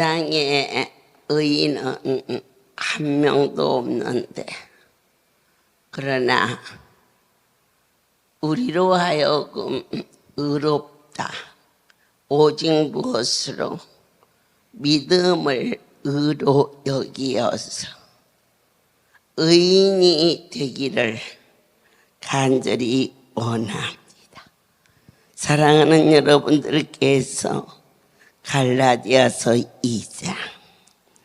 땅에 의인은 한 명도 없는데, 그러나 우리로 하여금 의롭다 오직 무엇으로? 믿음을 의로 여기어서 의인이 되기를 간절히 원합니다. 사랑하는 여러분들께서 갈라디아서 2장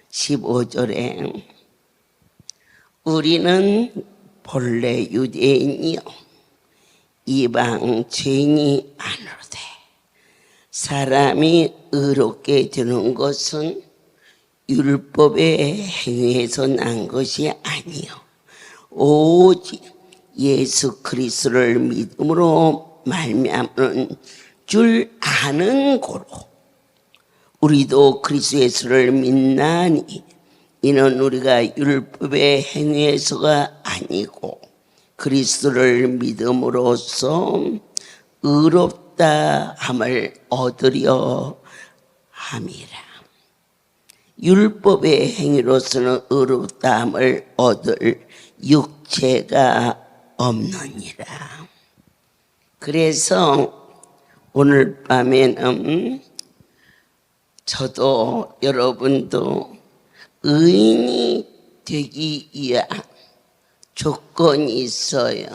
15절에 우리는 본래 유대인이요 이방 죄인이 아니로되 사람이 의롭게 되는 것은 율법의 행위에서 난 것이 아니요 오직 예수 그리스도를 믿음으로 말미암는 줄 아는 고로 우리도 그리스도 예수를 믿나니 이는 우리가 율법의 행위에서가 아니고 그리스도를 믿음으로써 의롭다 함을 얻으려 함이라. 율법의 행위로서는 의롭다 함을 얻을 육체가 없느니라. 그래서 오늘 밤에는 저도 여러분도 의인이 되기 위한 조건이 있어요.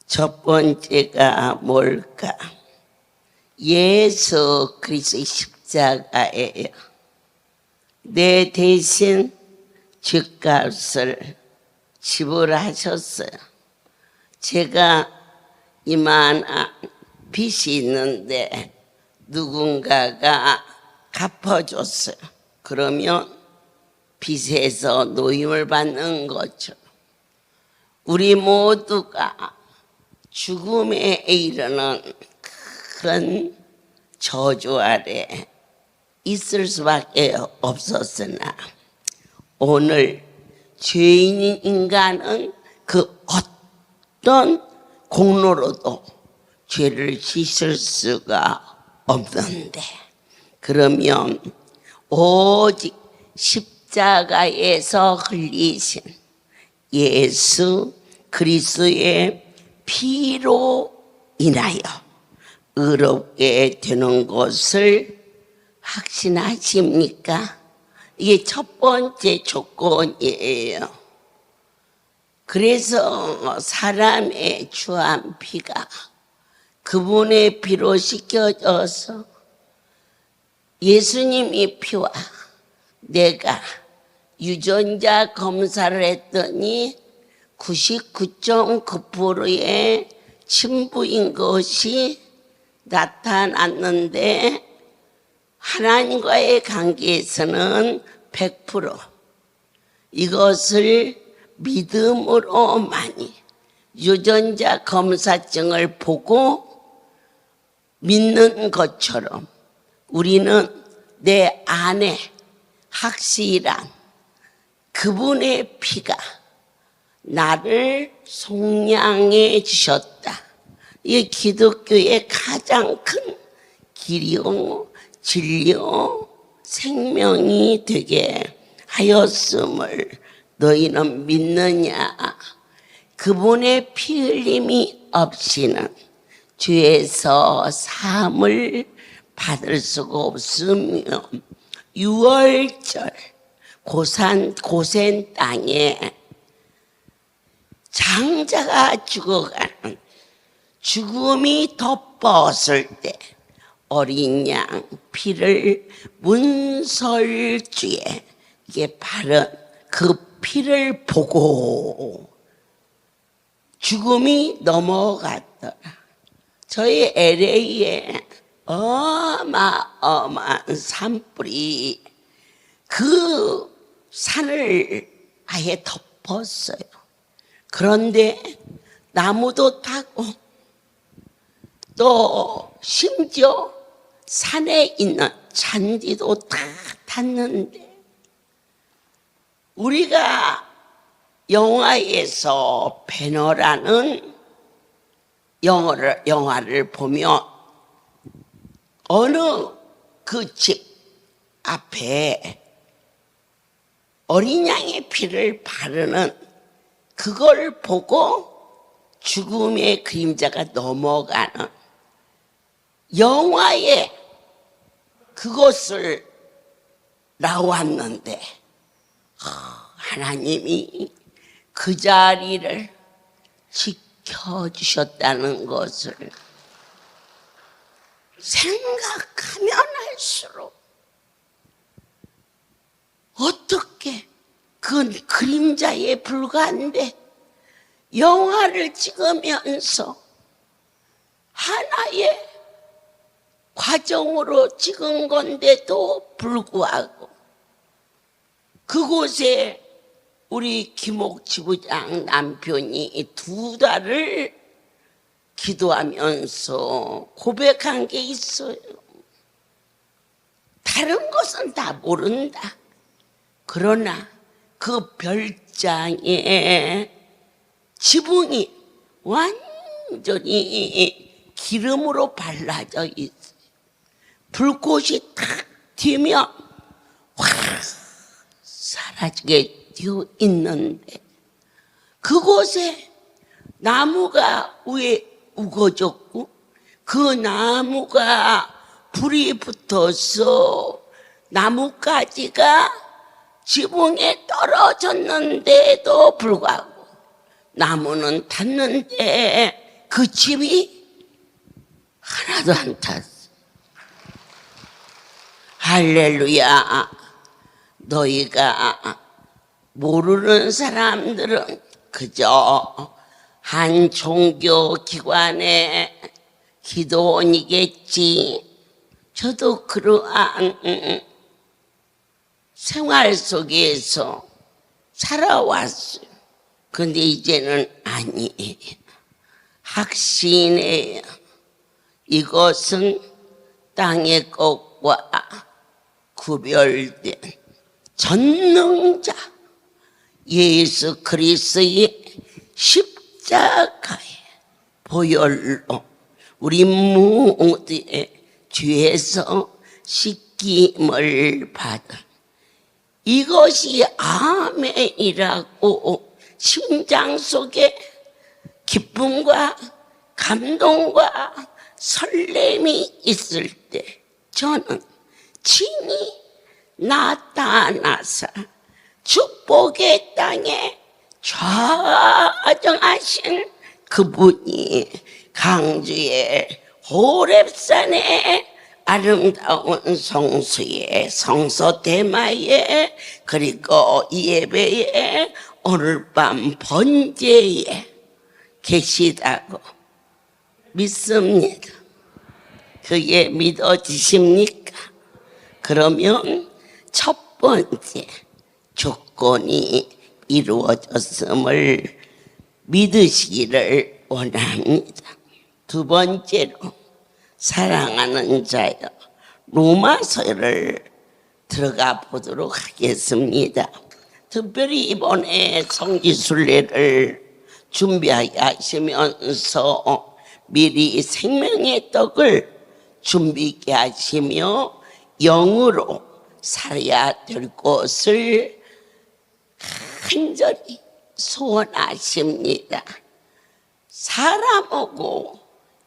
첫 번째가 뭘까? 예수 그리스도의 십자가예요. 내 대신 죗값을 지불하셨어요. 제가 이만한 빚이 있는데 누군가가 갚아줬어요. 그러면 빚에서 노임을 받는 거죠. 우리 모두가 죽음에 이르는 큰 저주 아래 있을 수밖에 없었으나 오늘 죄인인 인간은 그 어떤 공로로도 죄를 씻을 수가 없는데, 그러면 오직 십자가에서 흘리신 예수 그리스도의 피로 인하여 의롭게 되는 것을 확신하십니까? 이게 첫 번째 조건이에요. 그래서 사람의 주한 피가 그분의 피로 씻겨져서 예수님이 피와 내가 유전자 검사를 했더니 99.9%의 친부인 것이 나타났는데 하나님과의 관계에서는 100% 이것을 믿음으로만이 유전자 검사증을 보고 믿는 것처럼 우리는 내 안에 확실한 그분의 피가 나를 속량해 주셨다. 이게 기독교의 가장 큰 길이요 진리요 생명이 되게 하였음을 너희는 믿느냐? 그분의 피 흘림이 없이는 죄에서 사함을 받을 수가 없으며 유월절 고센 땅에 장자가 죽어가는 죽음이 덮었을 때 어린 양 피를 문설주에 이게 바른 그 피를 보고 죽음이 넘어갔더라. 저희 LA에 어마어마한 산불이 그 산을 아예 덮었어요. 그런데 나무도 타고 또 심지어 산에 있는 잔디도 다 탔는데 우리가 영화에서 배너라는 영화를 보면 어느 그 집 앞에 어린 양의 피를 바르는 그걸 보고 죽음의 그림자가 넘어가는 영화에 그것을 나왔는데 하나님이 그 자리를 지켜주셨다는 것을 생각하면 할수록 어떻게 그건 그림자에 불과한데 영화를 찍으면서 하나의 과정으로 찍은 건데도 불구하고 그곳에 우리 김옥 지부장 남편이 2달을 기도하면서 고백한 게 있어요. 다른 것은 다 모른다. 그러나 그 별장에 지붕이 완전히 기름으로 발라져 있어요. 불꽃이 탁 튀면 확 사라지게 되어 있는데 그곳에 나무가 위에 우거졌고 그 나무가 불이 붙어서 나뭇가지가 지붕에 떨어졌는데도 불구하고 나무는 탔는데 그 집이 하나도 안 탔어. 할렐루야. 너희가 모르는 사람들은 그저 한 종교기관의 기도원이겠지. 저도 그러한 생활 속에서 살아왔어요. 근데 이제는 아니에요. 확신해요. 이것은 땅의 것과 구별된 전능자 예수 그리스도의 십자가의 보혈로 우리 모두의 죄에서 씻김을 받은 이것이 아멘이라고 심장 속에 기쁨과 감동과 설렘이 있을 때 저는 친히 나타나서 축복의 땅에 좌정하신 그분이 강주의 호렙산에 아름다운 성수에 성서 대마에 그리고 예배에 오늘 밤 번제에 계시다고 믿습니다. 그게 믿어지십니까? 그러면 첫 번째 조건이 이루어졌음을 믿으시기를 원합니다. 두 번째로 사랑하는 자여 로마서를 들어가 보도록 하겠습니다. 특별히 이번에 성지순례를 준비하게 하시면서 미리 생명의 떡을 준비케 하시며 영으로 살아야 될 것을 간절히 소원하십니다. 사람하고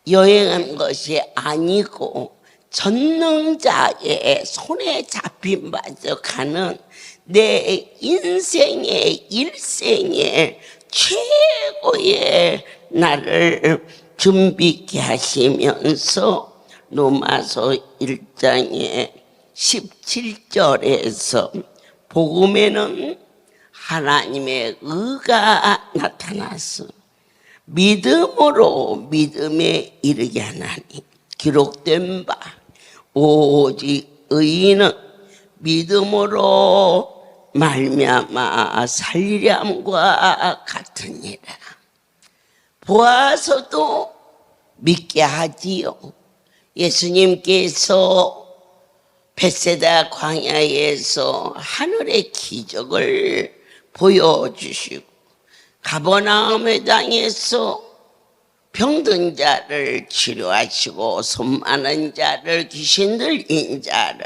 여행한 것이 아니고 전능자의 손에 잡힌 바서 가는 내 인생의 일생의 최고의 날을 준비케 하시면서 로마서 1장의 17절에서 복음에는 하나님의 의가 나타나서 믿음으로 믿음에 이르게 하나니 기록된 바 오직 의인은 믿음으로 말미암아 살리함과 같으니라. 보아서도 믿게 하지요. 예수님께서 벳세다 광야에서 하늘의 기적을 보여주시고 가버나움의 땅에서 병든 자를 치료하시고 손 많은 자를 귀신 들린 자를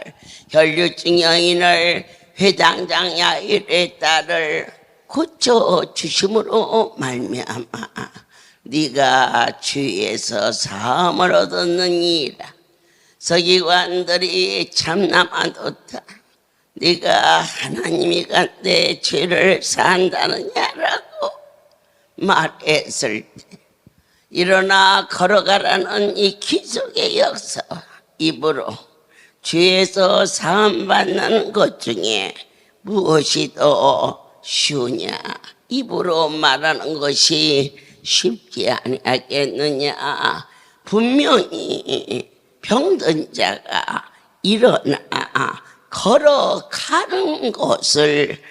혈류증 여인을 회당장 야일의 딸을 고쳐주심으로 말미암아 네가 주위에서 사함을 얻었느니라. 서기관들이 참남하도다. 네가 하나님이가 내 죄를 사한다느냐라고 말했을 때 일어나 걸어가라는 이 기적의 역사, 입으로 주에서 사함받는 것 중에 무엇이 더 쉬우냐? 입으로 말하는 것이 쉽지 아니하겠느냐? 분명히 병든 자가 일어나 걸어가는 것을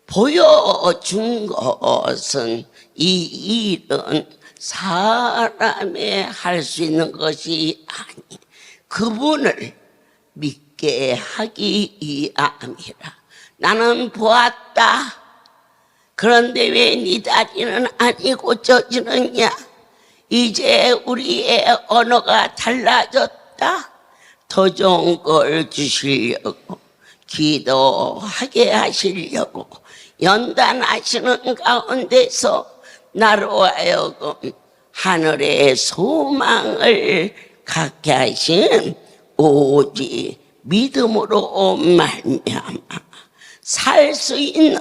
보여준 것은 이 일은 사람이 할 수 있는 것이 아니 그분을 믿게 하기 위함이라. 나는 보았다. 그런데 왜 네 다리는 아니 고쳐지느냐? 이제 우리의 언어가 달라졌다. 더 좋은 걸 주시려고 기도하게 하시려고 연단하시는 가운데서 나로 하여금 하늘의 소망을 갖게 하신 오직 믿음으로 말미암아 살 수 있는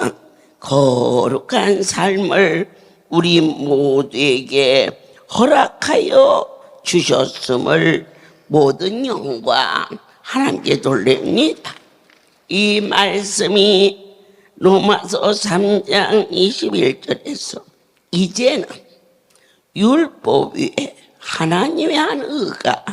거룩한 삶을 우리 모두에게 허락하여 주셨음을 모든 영광 하나님께 돌립니다. 이 말씀이 로마서 3장 21절에서 이제는 율법 위에 하나님의 한 의가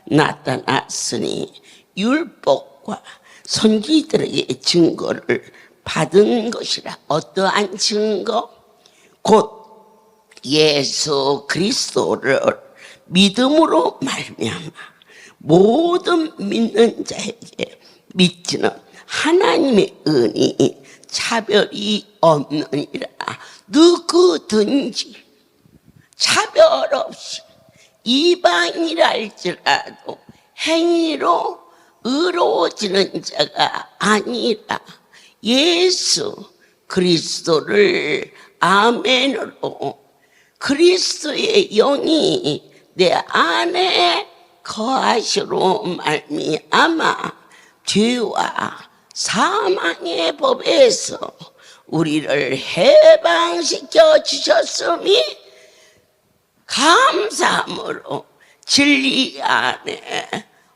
나타났으니 율법과 선지자들에게 증거를 받은 것이라. 어떠한 증거? 곧 예수 그리스도를 믿음으로 말미암아 모든 믿는 자에게 믿지는 하나님의 은이 차별이 없느니라. 누구든지 차별 없이 이방이라 할지라도 행위로 의로워지는 자가 아니라 예수 그리스도를 아멘으로 그리스도의 영이 내 안에 거하시로 말미암아 죄와 사망의 법에서 우리를 해방시켜 주셨음이 감사함으로 진리 안에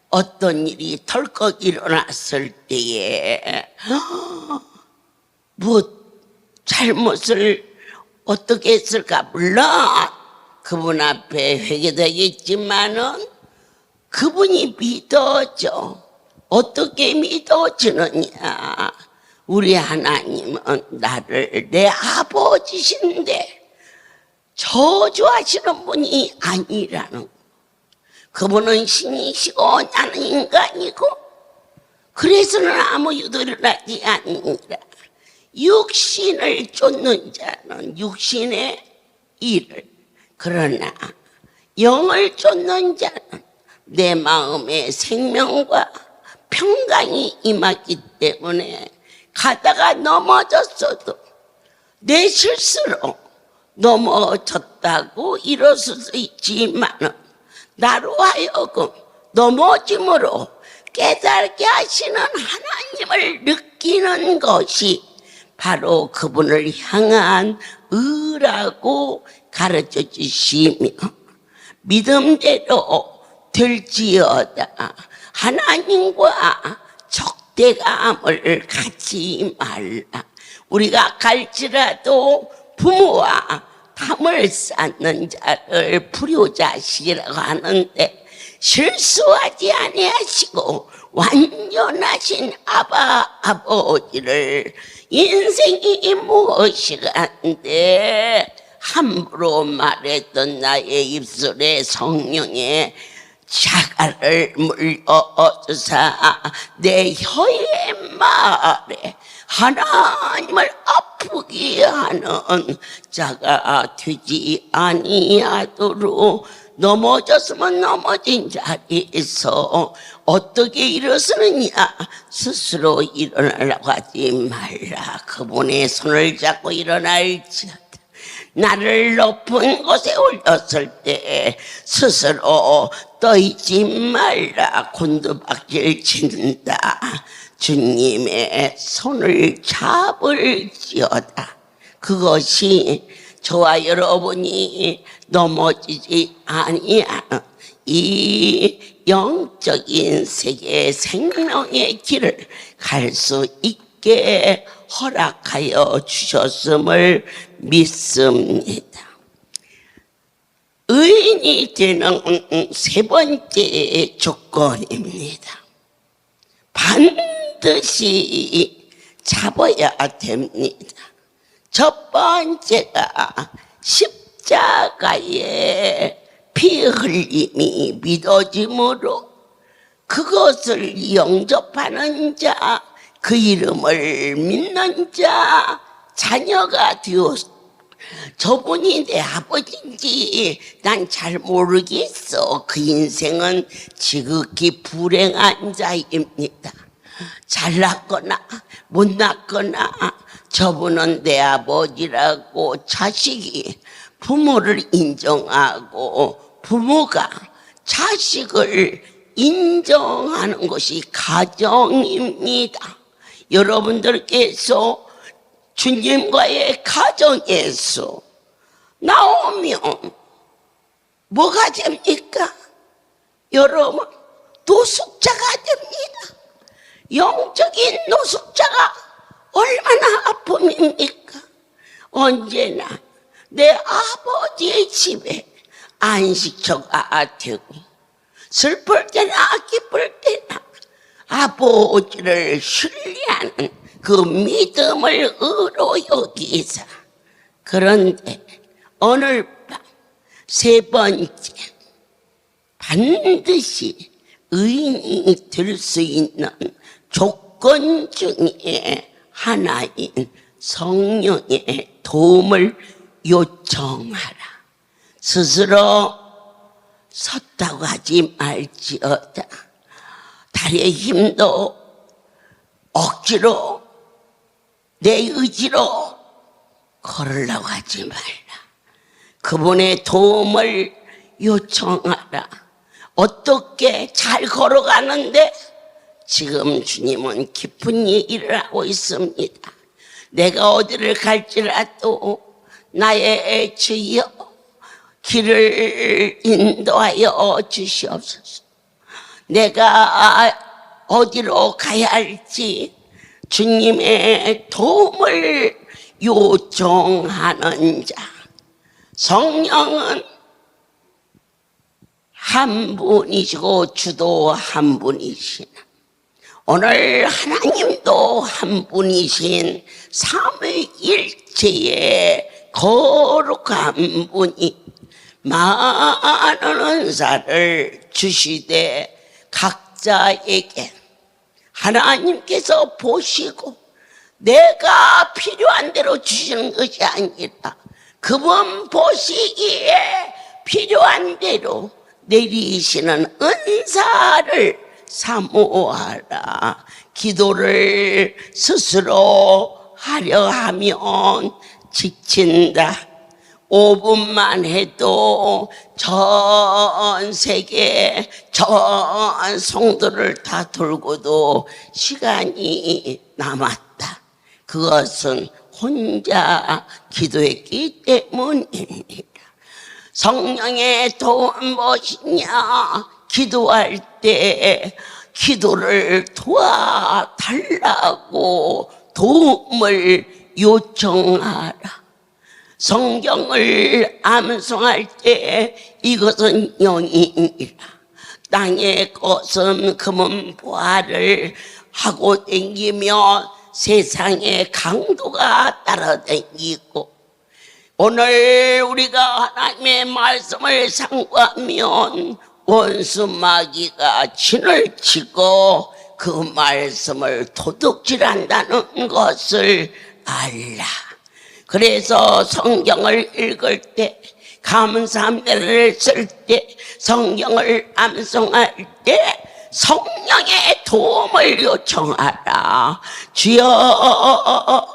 어떤 일이 덜컥 일어났을 때에 뭐 잘못을 어떻게 했을까? 물론 그분 앞에 회개되겠지만은 그분이 믿어져. 어떻게 믿어지느냐? 우리 하나님은 나를 내 아버지신데 저주하시는 분이 아니라는 거. 그분은 신이시고 나는 인간이고 그래서는 아무 일도 일어나지 않느니라. 육신을 쫓는 자는 육신의 일을, 그러나 영을 쫓는 자는 내 마음의 생명과 평강이 임하기 때문에 가다가 넘어졌어도 내 실수로 넘어졌다고 이럴 수도 있지만 나로 하여금 넘어짐으로 깨닫게 하시는 하나님을 느끼는 것이 바로 그분을 향한 의라고 가르쳐 주시며 믿음대로 될지어다. 하나님과 적대감을 갖지 말라. 우리가 갈지라도 부모와 담을 쌓는 자를 불효자식이라고 하는데 실수하지 아니하시고 완전하신 아버지를 인생이 무엇이간데 함부로 말했던 나의 입술에 성령의 자갈을 물어주사 내 혀의 말에 하나님을 아프게 하는 자가 되지 아니하도록 넘어졌으면 넘어진 자리에서 어떻게 일어서느냐 스스로 일어나려고 하지 말라. 그분의 손을 잡고 일어날지어다. 나를 높은 곳에 올렸을 때 스스로 떠있지 말라. 곤두박질 친다. 주님의 손을 잡을지어다. 그것이 저와 여러분이 넘어지지 아니하는 이 영적인 세계의 생명의 길을 갈 수 있게 허락하여 주셨음을 믿습니다. 의인이 되는 세 번째 조건입니다. 반드시 잡아야 됩니다. 첫 번째가 십자가의 피 흘림이 믿어짐으로 그것을 영접하는 자, 그 이름을 믿는 자, 자녀가 되었습니다. 저분이 내 아버지인지 난 잘 모르겠어. 그 인생은 지극히 불행한 자입니다. 잘났거나 못났거나 저분은 내 아버지라고 자식이 부모를 인정하고 부모가 자식을 인정하는 것이 가정입니다. 여러분들께서 주님과의 가정에서 나오면 뭐가 됩니까? 여러분, 노숙자가 됩니다. 영적인 노숙자가 얼마나 아픔입니까? 언제나 내 아버지의 집에 안식처가 되고 슬플 때나 기쁠 때나 아버지를 신뢰하는 그 믿음을 의로 여기사. 그런데 오늘 밤 세 번째, 반드시 의인이 될 수 있는 조건 중에 하나인 성령의 도움을 요청하라. 스스로 섰다고 하지 말지어다. 다리의 힘도 억지로 내 의지로 걸으려고 하지 말라. 그분의 도움을 요청하라. 어떻게 잘 걸어가는데 지금 주님은 깊은 얘기를 하고 있습니다. 내가 어디를 갈지라도 나의 주여 길을 인도하여 주시옵소서. 내가 어디로 가야 할지 주님의 도움을 요청하는 자. 성령은 한 분이시고 주도 한 분이시나 오늘 하나님도 한 분이신 삼위일체의 거룩한 분이 많은 은사를 주시되 각자에게 하나님께서 보시고 내가 필요한 대로 주시는 것이 아니라 그분 보시기에 필요한 대로 내리시는 은사를 사모하라. 기도를 스스로 하려 하면 지친다. 5분만 해도 전 세계 전 성도를 다 돌고도 시간이 남았다. 그것은 혼자 기도했기 때문입니다. 성령의 도움 무엇이냐? 기도할 때 기도를 도와달라고 도움을 요청하라. 성경을 암송할 때 이것은 영이니라. 땅의 것은 금은 보화를 하고 댕기며 세상의 강도가 따라다니고 오늘 우리가 하나님의 말씀을 상고하면 원수 마귀가 진을 치고 그 말씀을 도둑질한다는 것을 알라. 그래서 성경을 읽을 때, 감사매를 쓸 때, 성경을 암송할 때 성령의 도움을 요청하라. 주여,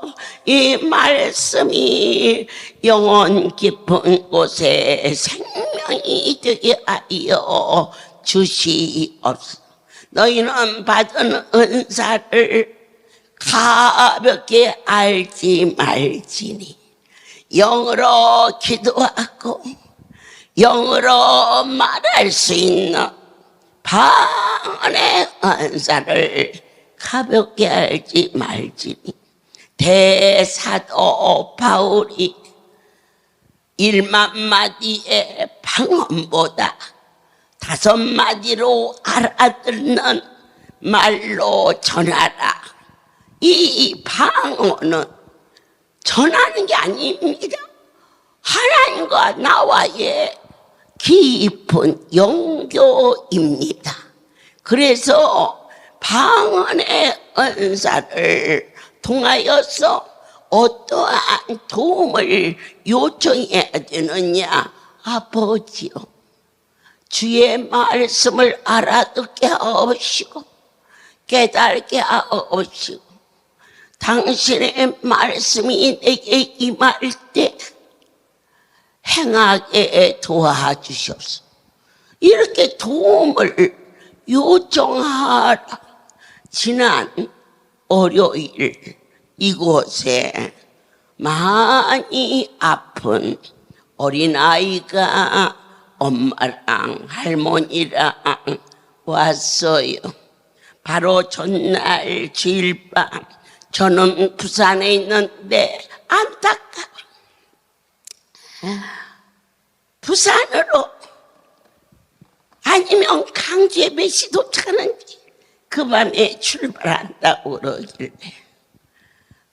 이 말씀이 영혼 깊은 곳에 생명이 되게 하여 주시옵소서. 너희는 받은 은사를 가볍게 알지 말지니 영으로 기도하고 영으로 말할 수 있는 방언의 은사를 가볍게 알지 말지니. 대사도 바울이 1만 마디의 방언보다 5마디로 알아듣는 말로 전하라. 이 방언은 전하는 게 아닙니다. 하나님과 나와의 깊은 영교입니다. 그래서 방언의 은사를 통하여서 어떠한 도움을 요청해야 되느냐. 아버지요, 주의 말씀을 알아듣게 하옵시고 깨닫게 하옵시고 당신의 말씀이 내게 임할 때 행하게 도와주시옵소서. 이렇게 도움을 요청하라. 지난 월요일 이곳에 많이 아픈 어린아이가 엄마랑 할머니랑 왔어요. 바로 전날 주일밤 저는 부산에 있는데 안타까워. 부산으로 아니면 강주에 몇 시 도착하는지 그 밤에 출발한다고 그러길래,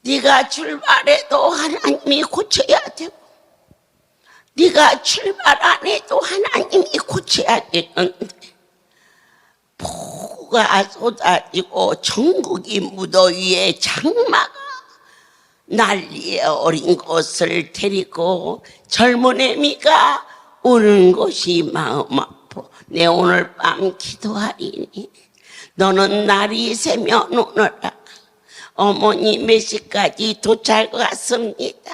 네가 출발해도 하나님이 고쳐야 되고 네가 출발 안 해도 하나님이 고쳐야 되는데, 폭우가 쏟아지고 전국이 무더위에 장마가 난리에 어린 것을 데리고 젊은 애미가 오는 것이 마음 아파. 내 오늘 밤 기도하리니 너는 날이 새면 오너라. 어머니 몇 시까지 도착 왔습니다.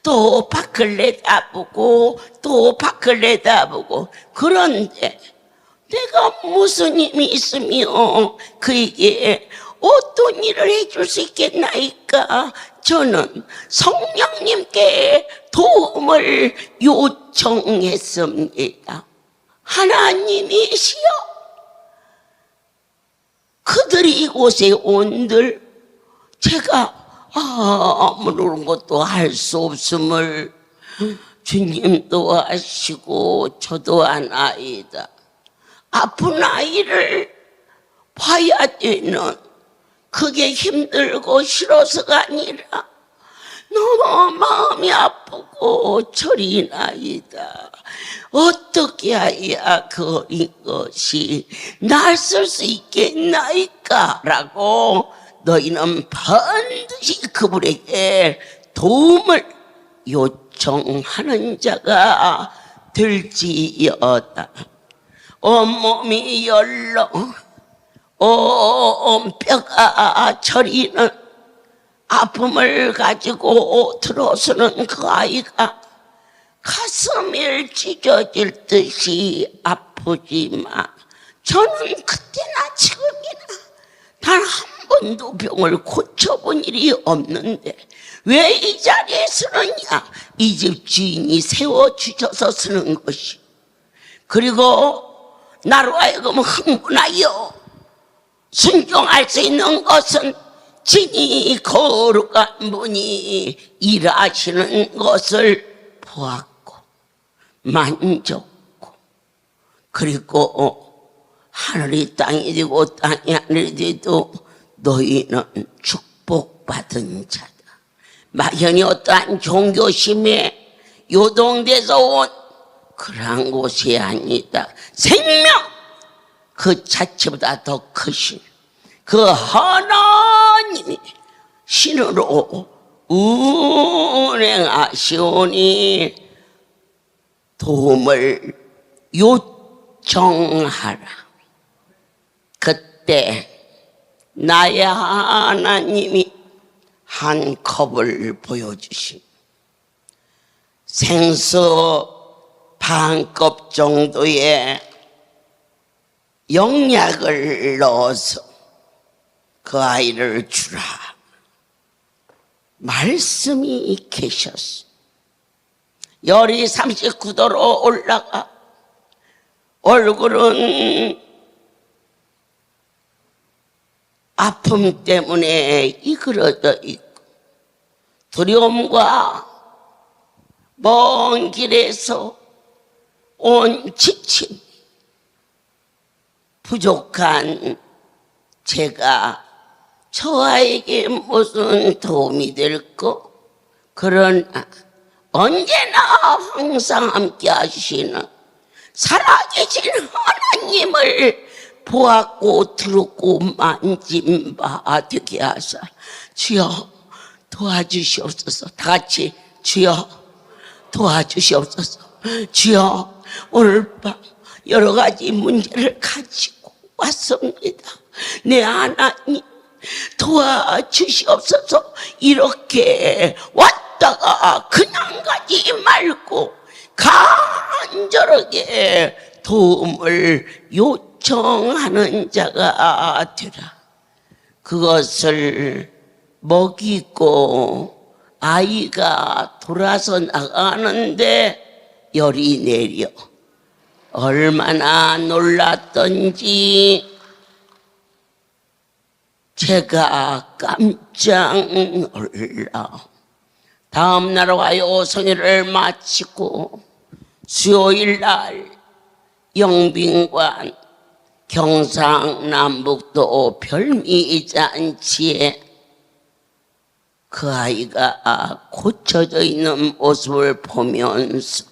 또 밖을 내다보고 또 밖을 내다보고. 그런데 내가 무슨 힘이 있으며 그에게 어떤 일을 해줄 수 있겠나이까. 저는 성령님께 도움을 요청했습니다. 하나님이시여, 그들이 이곳에 온들 제가 아무런 것도 할 수 없음을 주님도 아시고 저도 아나이다. 아픈 아이를 봐야 되는 그게 힘들고 싫어서가 아니라 너무 마음이 아프고 저리나이다. 어떻게 해야 그 어린 것이 날 쓸 수 있겠나이까? 라고 너희는 반드시 그분에게 도움을 요청하는 자가 될지어다. 온몸이 열러 온 뼈가 저리는 아픔을 가지고 들어서는 그 아이가 가슴이 찢어질 듯이 아프지만 저는 그때나 지금이나 단 한 번도 병을 고쳐본 일이 없는데 왜 이 자리에 서느냐? 이 집 주인이 세워주셔서 서는 것이. 그리고 나로 하여금 흥분하여 순종할 수 있는 것은 진이 거룩한 분이 일하시는 것을 보았고 만졌고, 그리고 하늘이 땅이 되고 땅이 하늘이 되도 너희는 축복받은 자다. 막연히 어떠한 종교심에 요동돼서 온 그러한 곳이 아니다. 생명 그 자체보다 더 크신 그 하나님이 신으로 운행하시오니 도움을 요청하라. 그때 나의 하나님이 한 컵을 보여주신 생수 반컵 정도의 영약을 넣어서 그 아이를 주라 말씀이 계셨어. 열이 39도로 올라가 얼굴은 아픔 때문에 이그러져 있고 두려움과 먼 길에서 온 지침 부족한 제가 저 아이에게 무슨 도움이 될까? 그러나 언제나 항상 함께 하시는 살아계신 하나님을 보았고 들었고 만진 바 되게 하사 주여 도와주시옵소서. 다 같이 주여 도와주시옵소서. 주여 오늘 밤 여러 가지 문제를 가지고 왔습니다. 내 하나님 도와주시옵소서. 이렇게 왔다가 그냥 가지 말고 간절하게 도움을 요청하는 자가 되라. 그것을 먹이고 아이가 돌아서 나가는데 열이 내려 얼마나 놀랐던지 제가 깜짝 놀라. 다음 날 와요 성회를 마치고 수요일 날 영빈관 경상남북도 별미잔치에 그 아이가 고쳐져 있는 모습을 보면서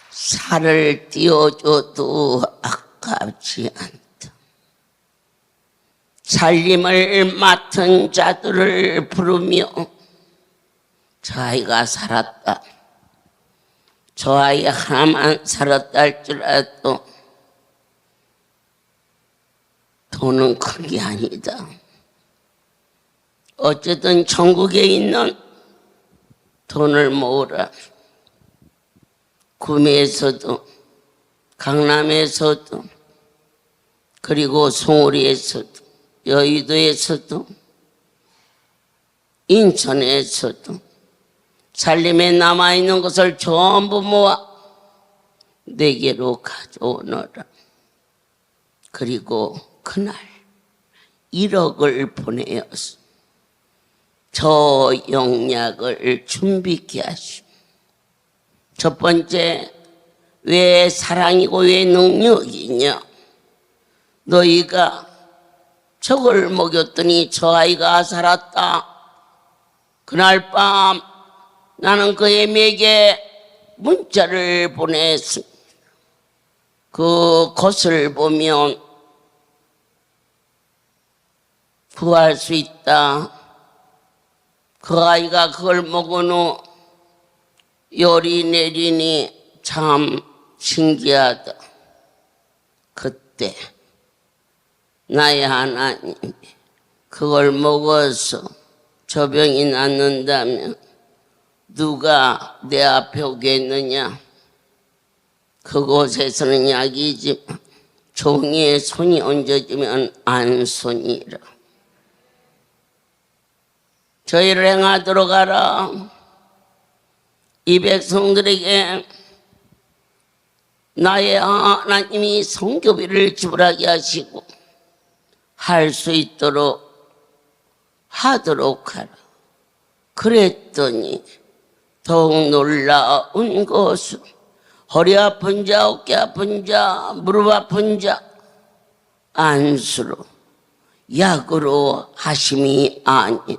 살을 띄워줘도 아깝지 않다. 살림을 맡은 자들을 부르며 저 아이가 살았다. 저 아이 하나만 살았다 할지라도 돈은 큰 게 아니다. 어쨌든 전국에 있는 돈을 모으라. 구미에서도 강남에서도 그리고 송우리에서도 여의도에서도 인천에서도 살림에 남아있는 것을 전부 모아 내게로 가져오너라. 그리고 그날 1억을 보내어서 저 영약을 준비케 하시오. 첫 번째, 왜 사랑이고 왜 능력이냐? 너희가 저걸 먹였더니 저 아이가 살았다. 그날 밤 나는 그 애미에게 문자를 보냈습니다. 그것을 보면 구할 수 있다. 그 아이가 그걸 먹은 후 열이 내리니 참 신기하다. 그때 나의 하나님 그걸 먹어서 저 병이 낫는다면 누가 내 앞에 오겠느냐? 그곳에서는 약이지만 종이에 손이 얹어지면 안 손이라. 저희를 행하도록 하라. 이 백성들에게 나의 하나님이 성교비를 지불하게 하시고 할 수 있도록 하도록 하라. 그랬더니 더욱 놀라운 것은 허리 아픈 자, 어깨 아픈 자, 무릎 아픈 자 안수로 약으로 하심이 아닌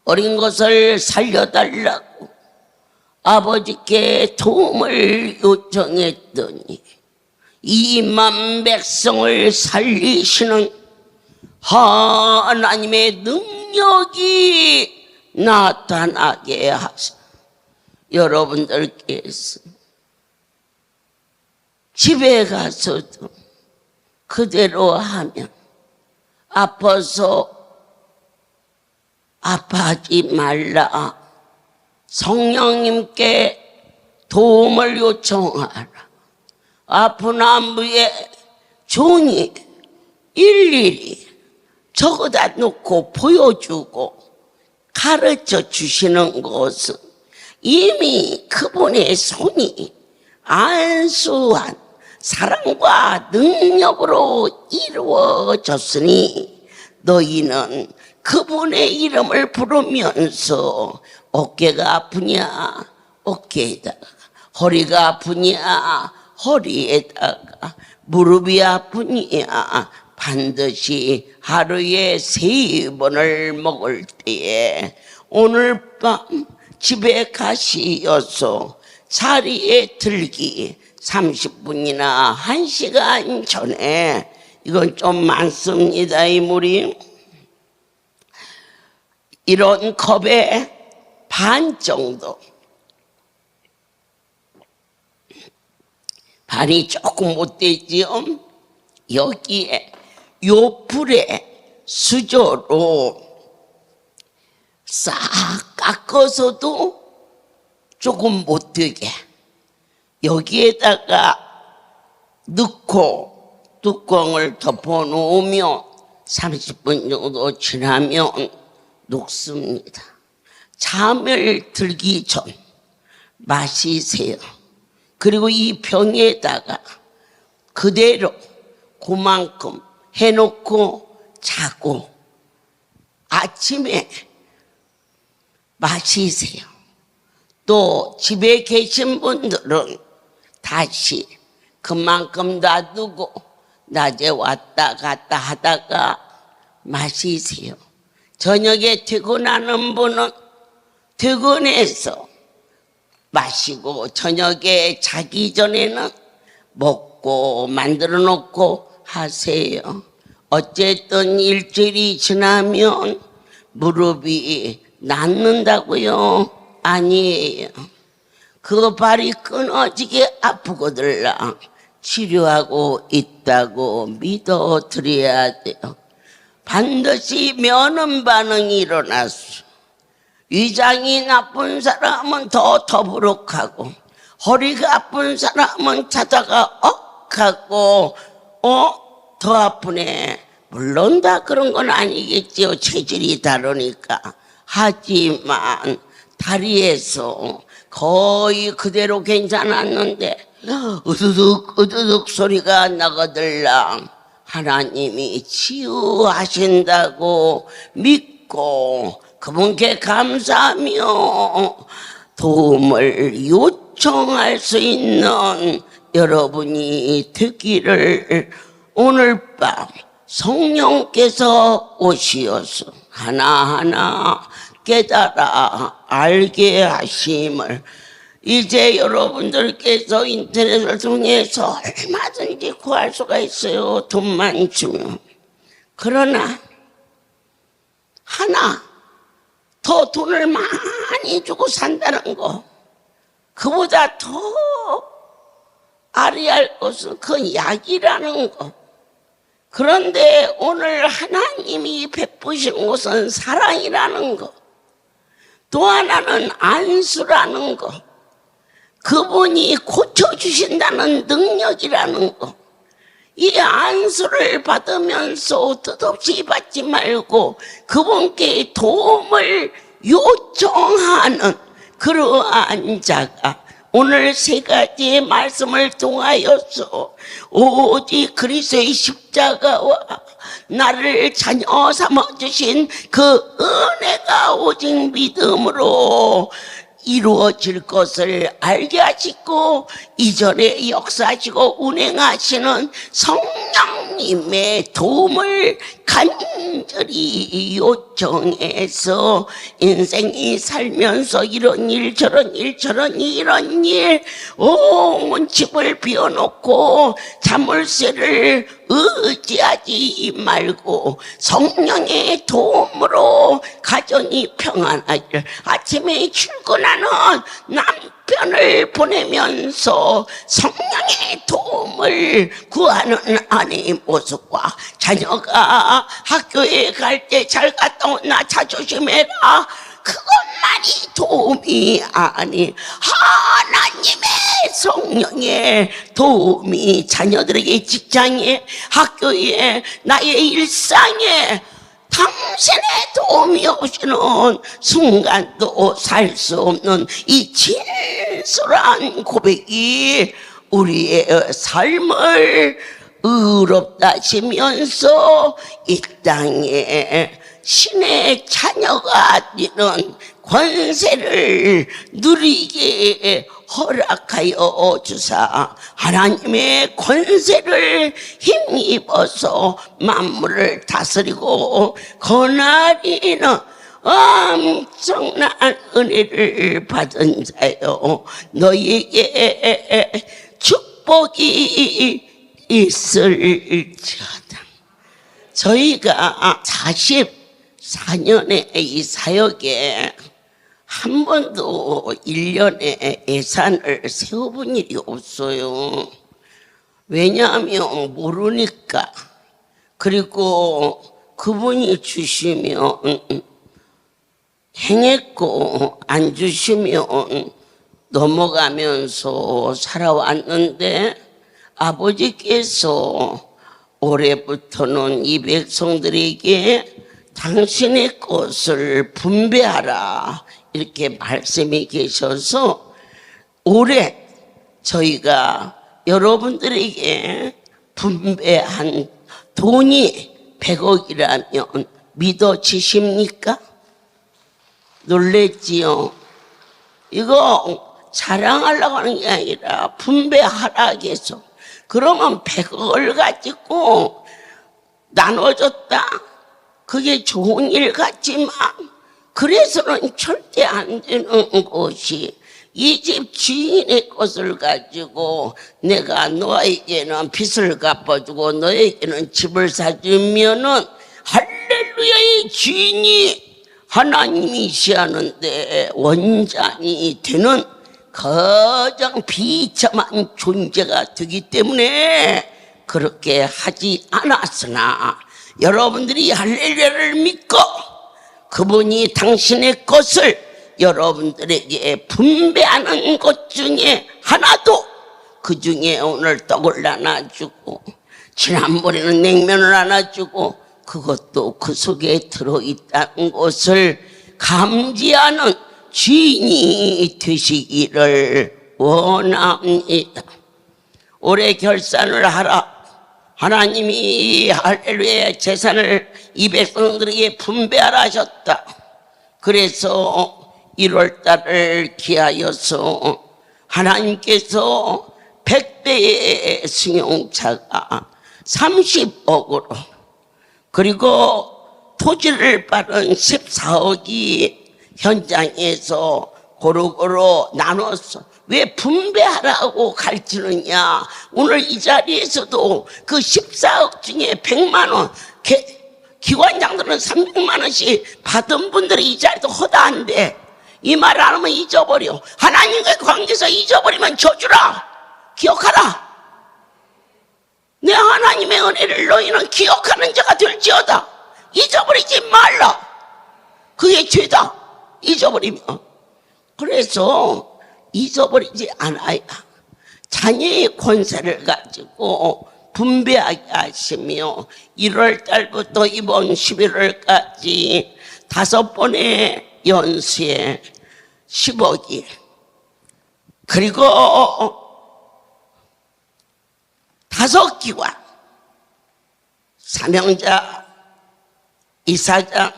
어린 것을 살려달라고 아버지께 도움을 요청했더니 2만 백성을 살리시는 하나님의 능력이 나타나게 하소서. 여러분들께서 집에 가서도 그대로 하면 아파서 아파하지 말라. 성령님께 도움을 요청하라. 아픈 안부에 종이 일일이 적어다 놓고 보여주고 가르쳐 주시는 것은 이미 그분의 손이 안수한 사랑과 능력으로 이루어졌으니 너희는 그분의 이름을 부르면서 어깨가 아프냐 어깨에다가, 허리가 아프냐 허리에다가, 무릎이 아프냐 반드시 하루에 3번을 먹을 때에 오늘 밤 집에 가시어서 자리에 들기 30분이나 1시간 전에, 이건 좀 많습니다, 이 물이. 이런 컵의 반 정도, 반이 조금 못 되지요. 여기에 요 불에 수저로 싹 깎아서도 조금 못 되게 여기에다가 넣고 뚜껑을 덮어 놓으면 30분 정도 지나면 녹습니다. 잠을 들기 전 마시세요. 그리고 이 병에다가 그대로 그만큼 해놓고 자고 아침에 마시세요. 또 집에 계신 분들은 다시 그만큼 놔두고 낮에 왔다 갔다 하다가 마시세요. 저녁에 퇴근하는 분은 퇴근해서 마시고 저녁에 자기 전에는 먹고 만들어 놓고 하세요. 어쨌든 일주일이 지나면 무릎이 낫는다고요? 아니에요. 그 발이 끊어지게 아프거들라 치료하고 있다고 믿어드려야 돼요. 반드시 면은 반응이 일어났어. 위장이 나쁜 사람은 더 더부룩하고, 허리가 아픈 사람은 자다가 하고 더 아프네. 물론 다 그런 건 아니겠지요. 체질이 다르니까. 하지만 다리에서 거의 그대로 괜찮았는데 으드득 소리가 나거들라. 하나님이 치유하신다고 믿고 그분께 감사하며 도움을 요청할 수 있는 여러분이 되기를 오늘 밤 성령께서 오시어서 하나하나 깨달아 알게 하심을 이제 여러분들께서 인터넷을 통해서 얼마든지 구할 수가 있어요. 돈만 주면. 그러나 하나 더 돈을 많이 주고 산다는 거, 그보다 더 알아야 할 것은 그 약이라는 거. 그런데 오늘 하나님이 베푸신 것은 사랑이라는 거, 또 하나는 안수라는 거, 그분이 고쳐주신다는 능력이라는 거. 이 안수를 받으면서 뜻없이 받지 말고 그분께 도움을 요청하는 그러한 자가 오늘 3가지의 말씀을 통하여서 오직 그리스도의 십자가와 나를 자녀 삼아주신 그 은혜가 오직 믿음으로 이루어질 것을 알게 하시고 이전에 역사하시고 운행하시는 성령님의 도움을 간절히 요청해서 인생이 살면서 이런 일 저런 일 이런 일 온 집을 비워놓고 자물쇠를 의지하지 말고 성령의 도움으로 가정이 평안하길. 아침에 출근하는 남편을 보내면서 성령의 도움을 구하는 아내의 모습과 자녀가 학교에 갈 때 잘 갔다 온나 차 조심해라, 그것만이 도움이 아니, 하나님의 성령의 도움이 자녀들에게, 직장에, 학교에, 나의 일상에 당신의 도움이 없이는 순간도 살 수 없는 이 진솔한 고백이 우리의 삶을 의롭다 하시면서 이 땅에 신의 자녀가 되는 권세를 누리게 허락하여 주사 하나님의 권세를 힘입어서 만물을 다스리고 거나리는 엄청난 은혜를 받은 자요, 너희에게 축복이 있을지어다. 저희가 44년의 이 사역에 한 번도 1년에 예산을 세워본 일이 없어요. 왜냐하면 모르니까. 그리고 그분이 주시면 행했고 안 주시면 넘어가면서 살아왔는데, 아버지께서 올해부터는 이 백성들에게 당신의 것을 분배하라 이렇게 말씀이 계셔서 올해 저희가 여러분들에게 분배한 돈이 100억이라면 믿어지십니까? 놀랬지요? 이거 자랑하려고 하는 게 아니라 분배하라 해서, 그러면 100억을 가지고 나눠줬다, 그게 좋은 일 같지만 그래서는 절대 안 되는 것이, 이 집 주인의 것을 가지고 내가 너에게는 빚을 갚아주고 너에게는 집을 사주면은 할렐루야의 주인이 하나님이시하는데 원장이 되는 가장 비참한 존재가 되기 때문에 그렇게 하지 않았으나, 여러분들이 할렐루야를 믿고 그분이 당신의 것을 여러분들에게 분배하는 것 중에 하나도, 그 중에 오늘 떡을 나눠주고 지난번에는 냉면을 나눠주고 그것도 그 속에 들어있다는 것을 감지하는 주인이 되시기를 원합니다. 올해 결산을 하라. 하나님이 할렐루야 재산을 이 백성들에게 분배하라 하셨다. 그래서 1월달을 기하여서 하나님께서 100대의 승용차가 30억으로, 그리고 토지를 팔은 14억이 현장에서 고루고루 나눠서, 왜 분배하라고 가르치느냐. 오늘 이 자리에서도 그 14억 중에 100만 원, 기관장들은 300만 원씩 받은 분들이 이 자리도 허다한데, 이 말 안 하면 잊어버려. 하나님과의 관계에서 잊어버리면 저주라. 기억하라. 내 하나님의 은혜를 너희는 기억하는 자가 될지어다. 잊어버리지 말라. 그게 죄다, 잊어버리면. 그래서 잊어버리지 않아야 자녀의 권세를 가지고 분배하게 하시며, 1월 달부터 이번 11월까지 5번의 연수에 10억이, 그리고 5기관 사명자, 이사장,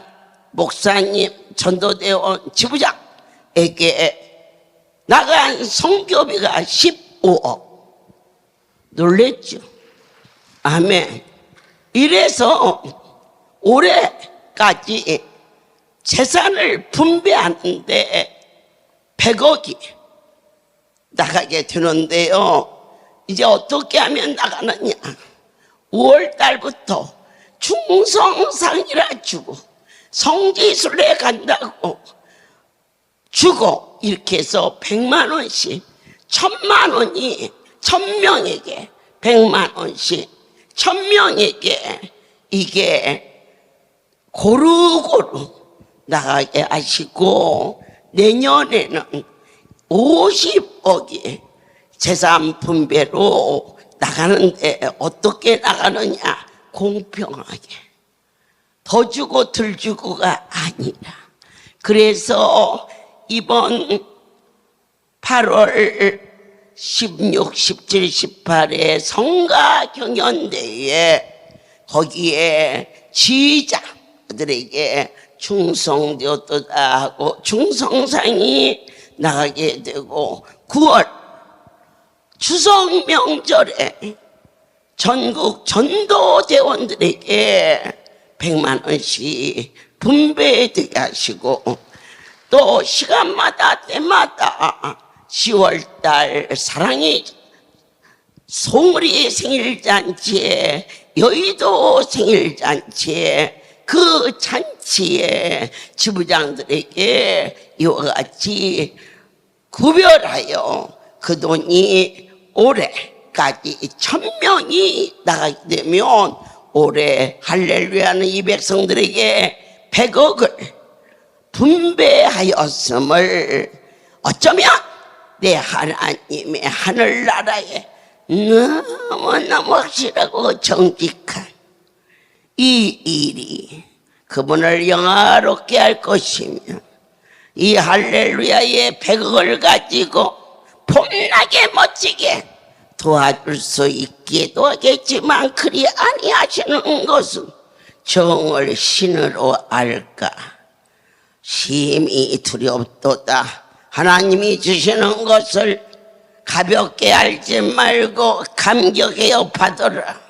목사님, 전도대원, 지부장에게 나간 선교비가 15억. 놀랬죠? 아멘. 이래서 올해까지 재산을 분배하는데 100억이 나가게 되는데요. 이제 어떻게 하면 나가느냐. 5월 달부터 충성상이라 주고 성지순례 간다고 주고 이렇게 해서 100만 원씩 1000만 원이 1000명에게 100만 원씩 1000명에게 이게 고루고루 나가게 하시고 내년에는 50억이 재산 분배로 나가는데 어떻게 나가느냐? 공평하게 더 주고 덜 주고가 아니라 그래서 이번 8월 16, 17, 18에 성가 경연대회에 거기에 지휘자들에게 충성되었다 하고 충성상이 나가게 되고 9월 추석 명절에 전국 전도대원들에게 100만 원씩 분배되게 하시고 또 시간마다 때마다 10월달 사랑의 송우리 생일잔치에 여의도 생일잔치에 그 잔치에 지부장들에게 이와 같이 구별하여 그 돈이 올해까지 1000명이 나가게 되면 올해 할렐루야는 이 백성들에게 100억을 분배하였음을 어쩌면 내 하나님의 하늘나라에 너무너무 확실하고 정직한 이 일이 그분을 영화롭게 할 것이며 이 할렐루야의 100억을 가지고 폼나게 멋지게 도와줄 수 있기도 하겠지만 그리 아니하시는 것은 정을 신으로 알까 심히 두렵도다. 하나님이 주시는 것을 가볍게 알지 말고 감격해요 받으라.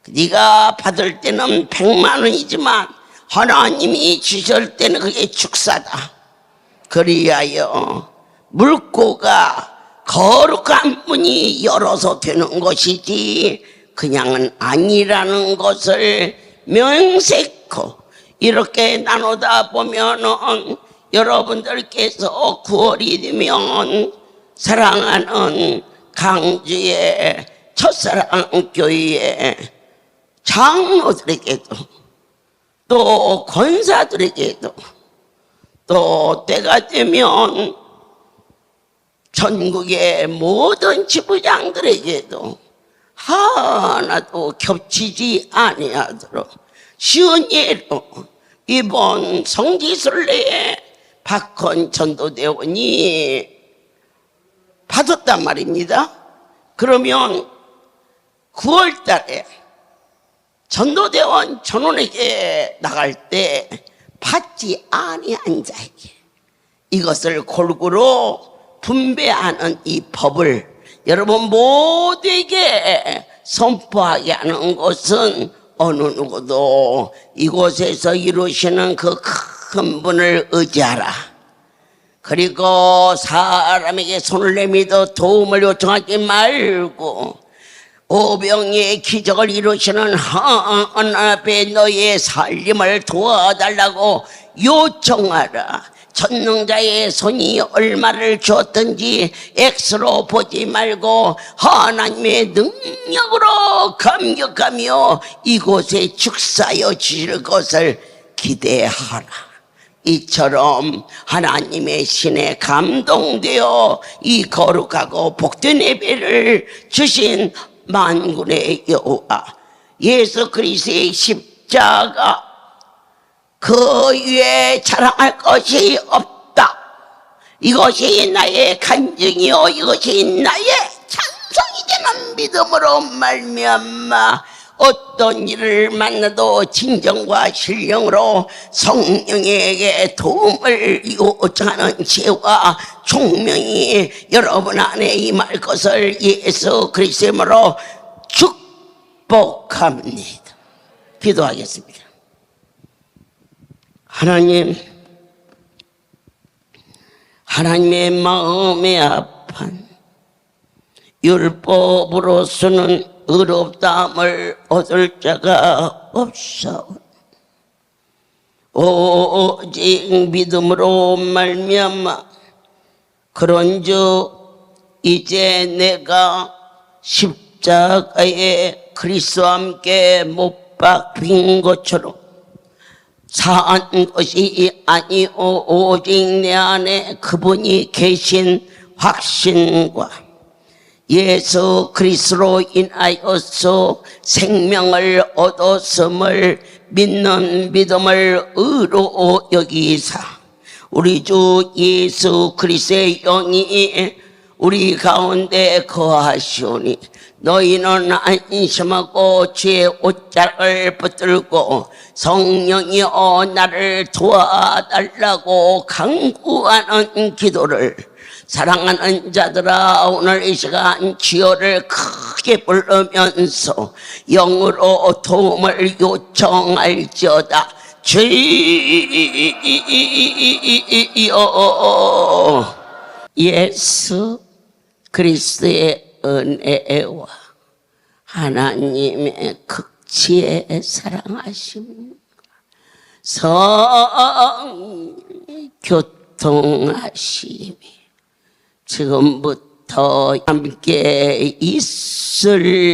네가 받을 때는 100만 원이지만 하나님이 주실 때는 그게 축사다. 그리하여 물고가 거룩한 문이 열어서 되는 것이지 그냥은 아니라는 것을 명색코 이렇게 나누다 보면은 여러분들께서 9월이 되면 사랑하는 강주의 첫사랑교회의 장로들에게도 또 권사들에게도 또 때가 되면 전국의 모든 지부장들에게도 하나도 겹치지 아니하도록 쉬운 예로 이번 성지순례에 박헌 전도대원이 받았단 말입니다. 그러면 9월 달에 전도대원 전원에게 나갈 때 받지 아니한 자에게 이것을 골고루 분배하는 이 법을 여러분 모두에게 선포하게 하는 것은 어느 누구도 이곳에서 이루시는 그 큰 분을 의지하라. 그리고 사람에게 손을 내밀어 도움을 요청하지 말고 오병이의 기적을 이루시는 하나님 앞에 너의 살림을 도와달라고 요청하라. 전능자의 손이 얼마를 주었든지 X로 보지 말고 하나님의 능력으로 감격하며 이곳에 축사하여 주실 것을 기대하라. 이처럼 하나님의 신에 감동되어 이 거룩하고 복된 예배를 주신 만군의 여호와 예수 그리스도의 십자가 그 위에 자랑할 것이 없다. 이것이 나의 간증이요 이것이 나의 찬송이 되는 믿음으로 말미암아 어떤 일을 만나도 진정과 신령으로 성령에게 도움을 요청하는 지혜와 총명이 여러분 안에 임할 것을 예수 그리스도의 이름으로 축복합니다. 기도하겠습니다. 하나님의 마음에 아픈 율법으로서는 의롭다함을 얻을 자가 없사오니 오직 믿음으로 말미암아 그런즉 이제 내가 십자가에 그리스도와 함께 못 박힌 것처럼 산 것이 아니오 오직 내 안에 그분이 계신 확신과 예수 그리스도로 인하여서 생명을 얻었음을 믿는 믿음을 의로 여기사 우리 주 예수 그리스도의 영이 우리 가운데 거하시오니 너희는 안심하고 주의 옷자락을 붙들고 성령이여 나를 도와달라고 간구하는 기도를 사랑하는 자들아 오늘 이 시간 주여를 크게 부르면서 영으로 도움을 요청할지어다. 주여 예수 그리스도의 은혜와 하나님의 극치의 사랑하심 성교통하심이 지금부터 함께 있을지어다.